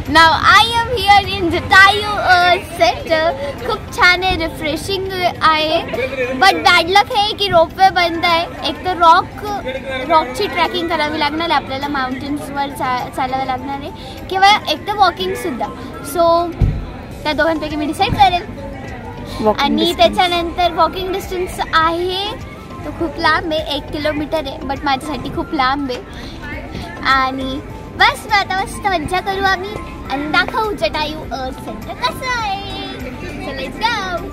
Now I am here in Jatayu centre. खूप छान आहे, रिफ्रेशिंग आहे. बट बॅड लक आहे की रोपवे बंद आहे. एक तर रॉकची ट्रॅकिंग करावी लागणार आहे आपल्याला, माउंटेन्सवर चालावं लागणार आहे किंवा एक तर वॉकिंगसुद्धा. सो त्या दोघांपैकी मी डिसाईड करेल. आणि त्याच्यानंतर वॉकिंग डिस्टन्स आहे तो खूप लांब आहे, 1 किलोमीटर आहे. बट माझ्यासाठी खूप लांब आहे. आणि बस आता मस्त मज्जा करू आम्ही आणि दाखवू जटायू अर्थ सेंटर कसं आहे. So let's go.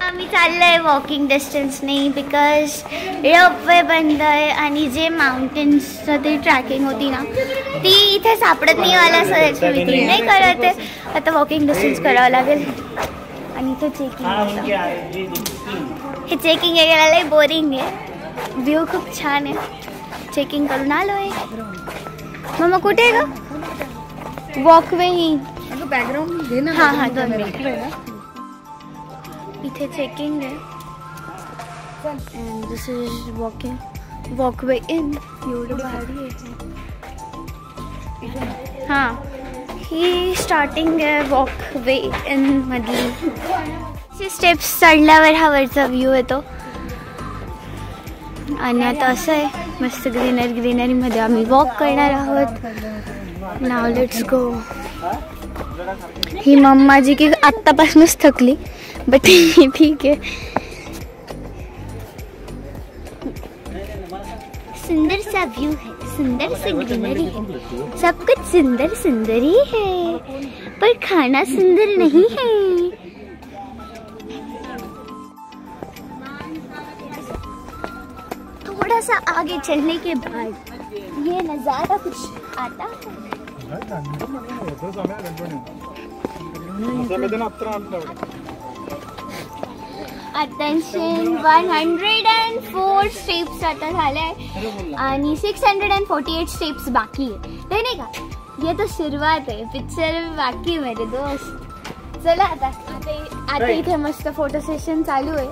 आम्ही चाललोय वॉकिंग डिस्टन्सने बिकॉज रोपवे बंद आहे आणि जे माउंटेन्सचं ती ट्रॅकिंग होती ना ती इथे सापडत नाही मला, असं भीती नाही करत आहे. आता वॉकिंग डिस्टन्स करावं लागेल. आणि इथे चेकिंग, हे चेकिंग आहे लय बोरिंग आहे. व्ह्यू खूप छान आहे. चेकिंग करून आलो आहे. मग कुठे आहे ग वॉकवे? ही बॅकग्राऊंड. हां हां 2 मिनिट. इथे चेकिंग आहे. And this is walkway in. एवढं भारी आहे. हां ही स्टार्टिंग आहे वॉकवे इन मधली. स्टेप्स चढल्यावर हा वरचा व्ह्यू येतो. आणि आता असं आहे मस्त ग्रीनरीमध्ये आम्ही वॉक करणार आहोत. Now let's go. He mamma जी की आत्तापासूनच थकली बट ठीक है. सुंदर सा व्यू है, सुंदर सी ग्रीनरी है, सब कुछ सुंदर सुंदर ही है पर खाना सुंदर नहीं है. थोड़ा सा आगे चलने के बाद ये नज़ारा कुछ आता है. अटेंशन 104 स्टेप्स आता झाले आणि 648 स्टेप्स बाकी आहे. ते नाही का, ये तो सुरुवात आहे, पिक्चर बाकी मेरे दोस्त. चला आता इथे मस्त फोटो सेशन चालू आहे.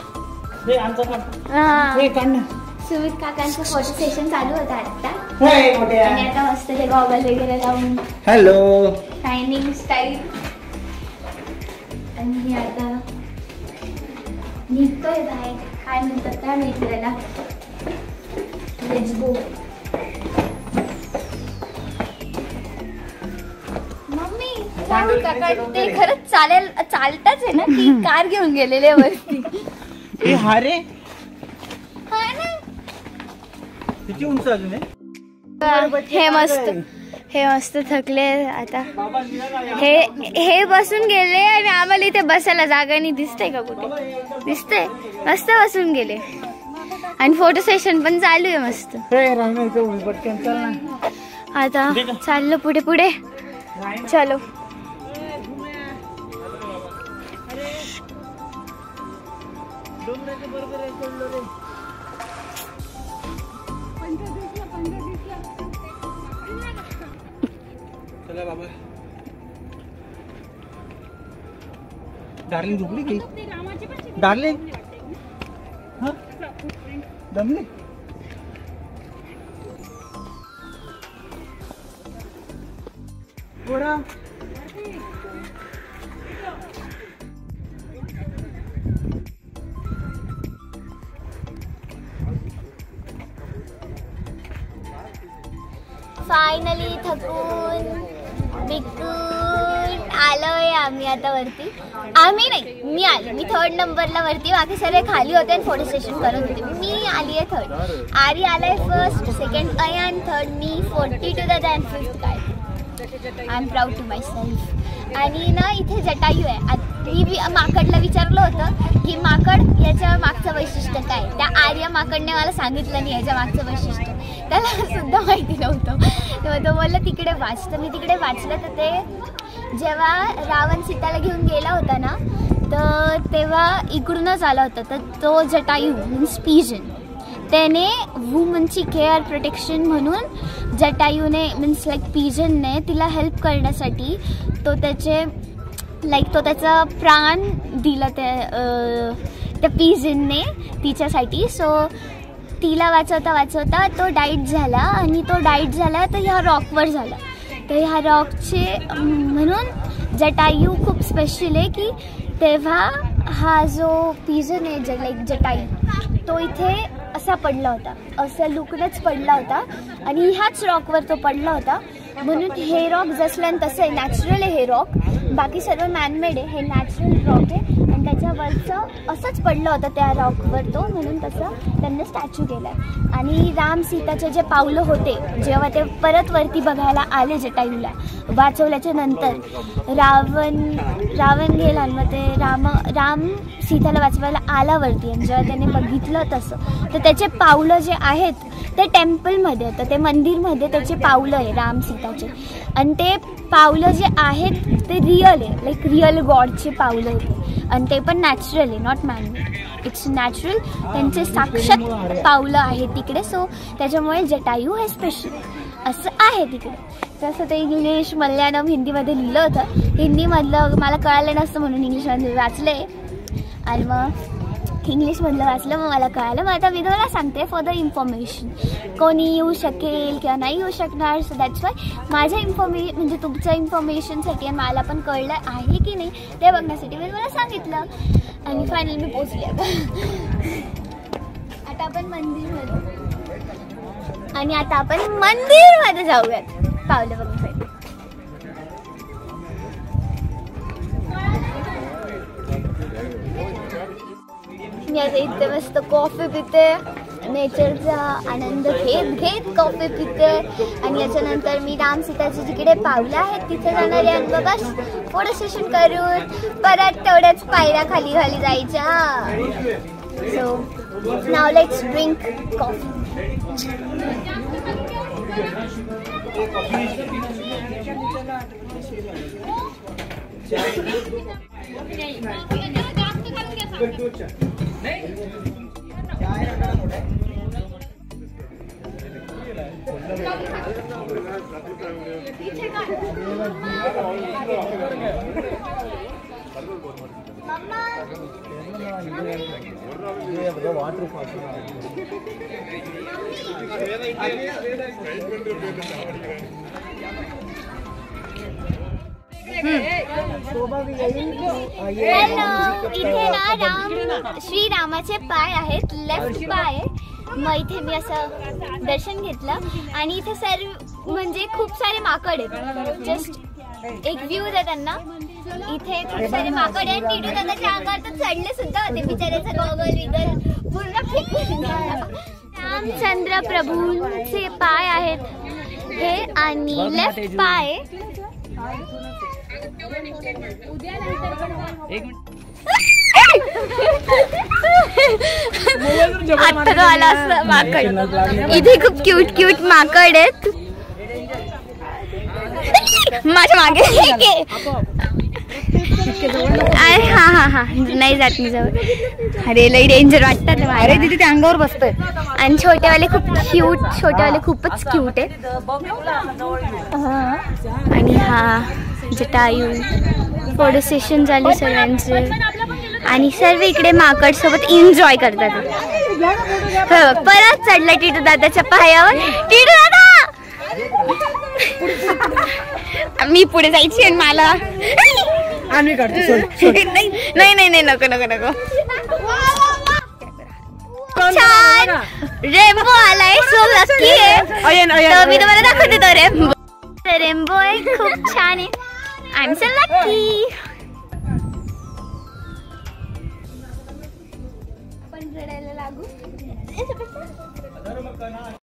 सुमित काकांचं फोटो सेशन चालू होतं आता. आणि आता मस्त ते गॉगल वगैरे लावून हॅलो शायनिंग स्टाईल. आणि आता निघतोय बाहेर. काय म्हणतात काय माहिती त्याला. Let's go. मम्मी काका ते खरंच चालताच आहे ना की कार घेऊन गेलेले वरती. अरे हा ना, किती उंच अजून आहे. हे मस्त थकले आता. हे बसून गेले आणि आम्हाला इथे बसायला जागा नाही. दिसतंय का कुठे? दिसतंय. मस्त बसून गेले आणि फोटो सेशन पण चालू आहे मस्त. आता चाललो पुढे पुढे. चलो चला बाबा. डार्लिंग झोपली की? डार्लिंग हाँ दमली. बोरा फायनली थकून बिकून आलोय आम्ही आता वरती. आम्ही नाही, मी आले. मी 3rd नंबरला वरती, बाकी सगळे खाली होते आणि फोटो सेशन करत होते. मी आली आहे 3rd. आरी आलाय 1st, 2nd Ayaan, 3rd me, 42 and 5th काय. I am proud to myself. आणि ना इथे जटायू आहे. मी माकडला विचारलं होतं की माकड याच्या मागचं वैशिष्ट्य काय. त्या आर्या माकडने मला सांगितलं नाही याच्या मागचं वैशिष्ट्य. त्याला सुद्धा माहिती नव्हतं. तेव्हा तो बोलला तिकडे वाच. तर मी तिकडे वाचलं तर ते जेव्हा रावण सीताला घेऊन गेला होता ना तर तेव्हा तेव्हा इकडूनच आला होता. तर तो जटायू मीन्स पिजन, त्याने वुमनची केअर प्रोटेक्शन म्हणून जटायूने मीन्स लाईक पिजनने तिला हेल्प करण्यासाठी तो त्याचा प्राण दिला त्या पिजनने तिच्यासाठी. सो तिला वाचवता तो डाईट झाला आणि तो डाईट झाला तर ह्या रॉकवर झाला. तर ह्या रॉकचे म्हणून जटायू खूप स्पेशल आहे की तेव्हा हा जो पिजन आहे लाईक जटायू तो इथे असा पडला होता, असं लुकनच पडला होता आणि ह्याच रॉकवर तो पडला होता. म्हणून हे रॉक जसलं तसं आहे, नॅचरल आहे हे रॉक. बाकी सर्व मॅनमेड आहे, हे नॅचरल रॉक आहे आणि त्याच्यावरचं असंच पडलं होतं त्या रॉकवर तो, म्हणून तसं त्यांनी स्टॅच्यू केला आहे. आणि राम सीताचे जे पावलं होते जेव्हा ते परत वरती बघायला आले जटायूला वाचवल्याच्या नंतर, रावण गेला आणि मग ते राम सीताला वाचवायला आला वरती आणि जेव्हा त्याने बघितलं तसं तर त्याचे पावलं जे आहेत ते टेम्पलमध्ये होतं, ते मंदिरमध्ये त्याचे पावलं आहे राम सीताचे. आणि ते पावलं जे आहेत ते रिअल आहे, लाईक रिअल गॉडचे पावलं होते आणि ते पण नॅचरल आहे, नॉट मॅनमेड. इट्स नॅचरल, त्यांचे साक्षात पावलं आहेत तिकडे. सो त्याच्यामुळे जटायू हे स्पेशल असं आहे तिकडे. तसं ते इंग्लिश मल्याळम हिंदीमध्ये लिहिलं होतं, हिंदीमधलं मला कळालं नसतं म्हणून इंग्लिशमध्ये वाचलं आहे आणि मग इंग्लिशमधलं वाचलं मग मला कळालं. मग आता मी तुम्हाला सांगते फॉर द इन्फॉर्मेशन, कोणी येऊ शकेल किंवा नाही येऊ शकणार. सो दॅट्स वाय माझ्या म्हणजे तुमच्या इन्फॉर्मेशनसाठी आणि मला पण कळलं आहे की नाही ते बघण्यासाठी मी मला सांगितलं आणि फायनली मी पोचले. आता आपण मंदिरमध्ये जाऊयात पावलं बघण्यासाठी. मी आता इथे मस्त कॉफी पिते, नेचरचा आनंद घेत कॉफी पिते आणि याच्यानंतर मी राम सीताची जिकडे पावलं आहेत तिथे जाणार आहे आणि बस फोटो सेशन करून परत तेवढ्याच पायऱ्या खाली जायच्या. So now let's drink coffee. इथे ना श्रीरामाचे पाय आहेत, लेफ्ट पाय. मग इथे मी असं दर्शन घेतलं आणि इथे म्हणजे खूप सारे माकड आहेत. जस्ट एक व्ह्यू आहे त्यांना. इथे खूप सारे माकड आहेत. टिटू दादाच्या अंगावर तर चढले सुद्धा होते बिचाऱ्याचा गॉगल विगल पूर्ण फेकून. रामचंद्र प्रभूंचे पाय आहेत हे आणि लेफ्ट पाय. माकड इथे खूप क्यूट माकड आहेत माझ्या मागे. हा नाही जात मी जवळ. अरे लई डेंजर वाटतात. अरे तिथे ते अंगावर बसतोय आणि छोटेवाले खूपच क्यूट आहेत. आणि हा जटायू. फोटो सेशन झाले सर्वांचे आणि सर्व इकडे माकड सोबत एन्जॉय करतात. परत चढला टिटू दादाच्या पायावर. टिटू दादा मी पुढे जायची आणि मला आम्ही काढतो. नाही नको. छान रेनबो आलाय. सो लकी आहे. मी तुम्हाला दाखवते तो रेनबो आहे. खूप छान आहे. I am so lucky. पण रडायला लागू.